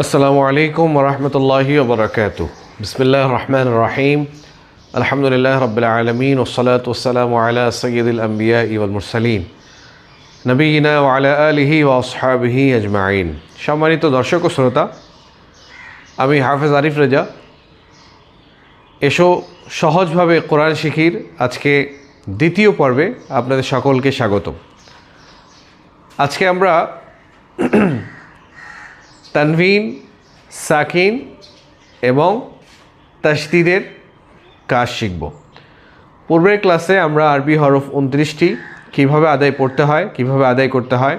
আসসালামু আলাইকুম ওরহমতুল্লাহি ওবরাকাতুহ। বিসমিল্লাহির রহমানির রহিম। আলহামদুলিল্লাহ রাব্বিল আলামিন ওয়াসসালাতু ওয়াসসালামু আলা সাইয়্যিদিল আমবিয়া ওয়াল মুরসালিন নবিয়িনা ওয়া আলা আলিহি ওয়া আসহাবিহি আজমাইন। সম্মানিত দর্শক ও শ্রোতা, আমি হাফেজ আরিফ রেজা। এসো সহজভাবে কোরআন শিখির আজকে দ্বিতীয় পর্বে আপনাদের সকলকে স্বাগত। আজকে আমরা তানভিন, সাকিন এবং তাশদিদের কাজ শিখব। পূর্বের ক্লাসে আমরা আরবি হরফ 29টি কীভাবে আদায় পড়তে হয়, কীভাবে আদায় করতে হয়,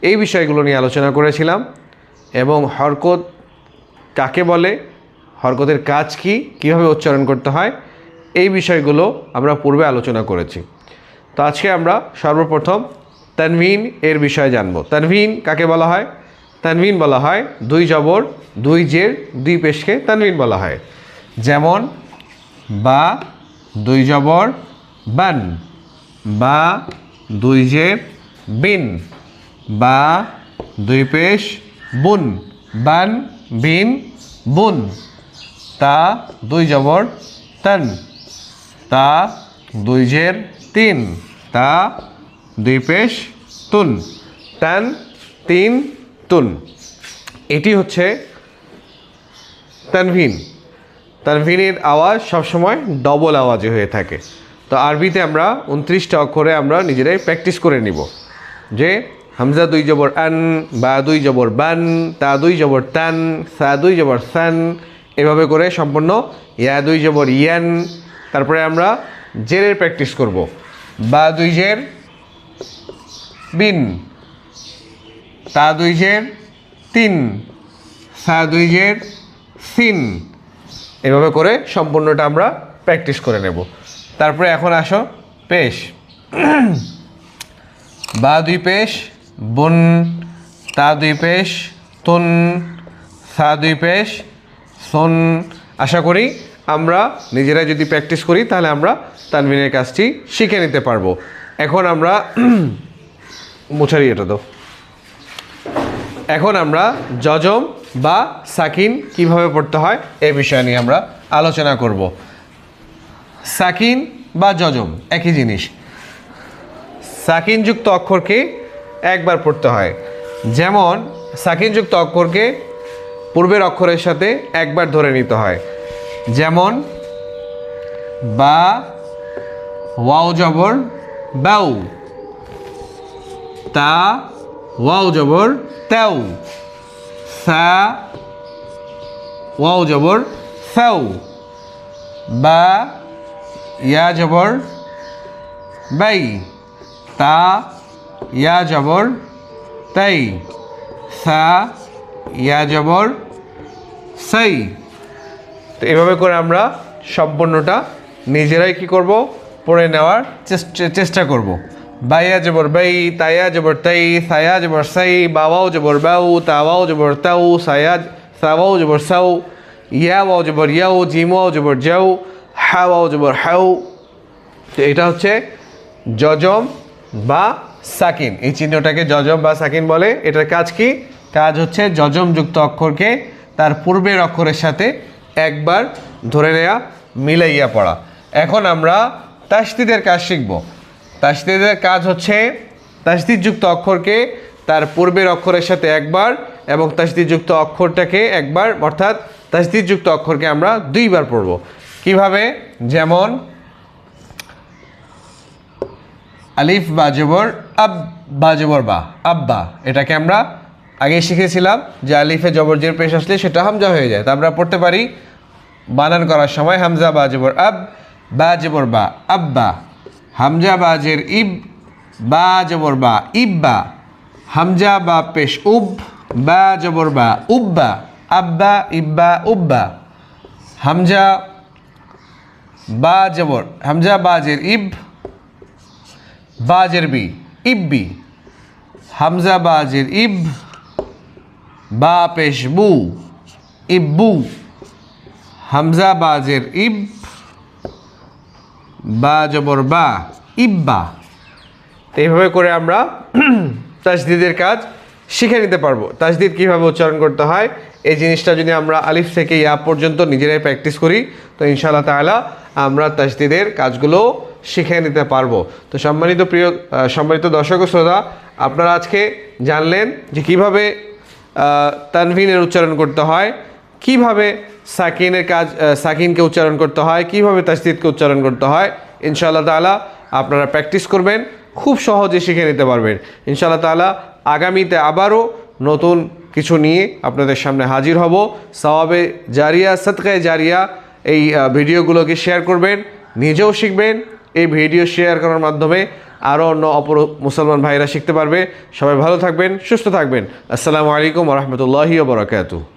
এই বিষয়গুলো নিয়ে আলোচনা করেছিলাম এবং হরকত কাকে বলে, হরকতের কাজ কি, কীভাবে উচ্চারণ করতে হয়, এই বিষয়গুলো আমরা পূর্বে আলোচনা করেছি। তো আজকে আমরা সর্বপ্রথম তানভিন এর বিষয়ে জানব। তানভিন কাকে বলা হয়? তানভিন বলা হয় দুই জবর, দুই জের, দুই পেশকে তানভিন বলা হয়। যেমন বা দুই জবর বান, বা দুই জের বিন, বা দুই পেশ বুন, বান বিন বুন। তা দুই জবর তান, তা দুই জের তিন, তা দুই পেশ তুন, তান তিন তুন। এটি হচ্ছে তানভিন। তানভিনের আওয়াজ সবসময় ডবল আওয়াজে হয়ে থাকে। তো আরবিতে আমরা 29টা অক্ষরে আমরা নিজেরাই প্র্যাকটিস করে নিব। যে হামজা দুই জবর আন, বা দুই জবর বান, তা দুই জবর তান, সা দুই জবর সান, এভাবে করে সম্পূর্ণ ইয়া দুই জবর ইয়ান। তারপরে আমরা জেরের প্র্যাকটিস করব। বা দুই জের বিন, তা দুই জের তিন, সা দুই জের সিন, এভাবে করে সম্পূর্ণটা আমরা প্র্যাকটিস করে নেব। তারপরে এখন আসো পেশ। বা দুই পেশ বুন, তা দুই পেশ তুন, সা দুই পেশ সুন। আশা করি আমরা নিজেরা যদি প্র্যাকটিস করি তাহলে আমরা তানভিনের কাজটি শিখে নিতে পারবো। এখন আমরা মুছারি এটা দাও। এখন আমরা জজম বা সাকিন কিভাবে পড়তে হয় এই বিষয় নিয়ে আমরা আলোচনা করব। সাকিন বা জজম একই জিনিস। সাকিনযুক্ত অক্ষরকে একবার পড়তে হয়। যেমন সাকিনযুক্ত অক্ষরকে পূর্বের অক্ষরের সাথে একবার ধরে নিতে হয়। যেমন বা ওয়াও জবর বাউ, তা ওয়াও জবর তাও, সা ওয়াও জবর সাউ, বা ইয়া জবর বাই, তা ইয়া জবর তাই, সা ইয়া জবর সাই। তো এভাবে করে আমরা সম্পূর্ণটা নিজেরাই কি করব, পড়ে নেওয়ার চেষ্টা করব। বাইয়া জবর বাই, তাইয়া জবর তাই, সায়া জবর সাই, বাবাও জবর বাউ, তাওয়াও জবর তাও, সাওয়াও জবর সাউ, ইয়াওয়াও জবর ইয়াও, জিমওয়াও জবর যাও, হাওয়াও জবর হাউ। তো এটা হচ্ছে জজম বা সাকিন। এই চিহ্নটাকে জজম বা সাকিন বলে। এটার কাজ কি? কাজ হচ্ছে জজমযুক্ত অক্ষরকে তার পূর্বের অক্ষরের সাথে একবার ধরে নেওয়া, মিলাইয়া পড়া। এখন আমরা তাশদিদের কাজ শিখব। তাশদিদের কাজ হচ্ছে তাশদিদযুক্ত অক্ষরকে তার পূর্বের অক্ষরের সাথে একবার এবং তাশদিদযুক্ত অক্ষরটাকে একবার, অর্থাৎ তাশদিদযুক্ত অক্ষরকে আমরা দুইবার পড়ব। কিভাবে? যেমন আলিফ বা জবর আব, বা জবর বা, আব্বা। এটাকে আমরা আগে শিখেছিলাম যে আলিফে জবর জের পেশ আসলে সেটা হামজা হয়ে যায়। তা আমরা পড়তে পারি বানান করার সময় হামজা বা জবর আব, বা জবর বা, আব্বা। হামজা বা জের ইব, বা জবর বা, ইব্বা। হামজা বা পেশ উব, বা জবর বা, উব্বা, আব্বা, ইব্বা, উব্বা। হামজা বা জবর, হামজা বা জের ইব, বা জের বি, ইব্বি। হামজা বা জের ইব, বা পেশ বু, ইব্বু। হামজা বা জের ইব, বা জবর বা, ইব্বা। এইভাবে করে আমরা তাশদিদের কাজ শিখে নিতে পারবো তাজদিদ কীভাবে উচ্চারণ করতে হয়। এই জিনিসটা যদি আমরা আলিফ থেকে ইয়া পর্যন্ত নিজেরাই প্র্যাকটিস করি তো ইনশাআল্লাহ তাআলা আমরা তাজদিদের কাজগুলো শিখে নিতে পারবো। তো সম্মানিত দর্শক ও শ্রোতা, আপনারা আজকে জানলেন যে কীভাবে তানভিনের উচ্চারণ করতে হয়, কিভাবে সাকিনকে উচ্চারণ করতে হয়, কিভাবে তাজদিদকে উচ্চারণ করতে হয়। ইনশাআল্লাহ তাআলা আপনারা প্র্যাকটিস করবেন, খুব সহজে শিখে নিতে পারবেন। ইনশাআল্লাহ তাআলা আগামীতে আবারও নতুন কিছু নিয়ে আপনাদের সামনে হাজির হব। সওয়াবে জারিয়া, সদকায়ে জারিয়া এই ভিডিওগুলোকে শেয়ার করবেন, নিজেও শিখবেন। এই ভিডিও শেয়ার করার মাধ্যমে আরও অন্য অপর মুসলমান ভাইরা শিখতে পারবে। সবাই ভালো থাকবেন, সুস্থ থাকবেন। আসসালামু আলাইকুম ওয়া রাহমাতুল্লাহি ওয়া বারাকাতুহু।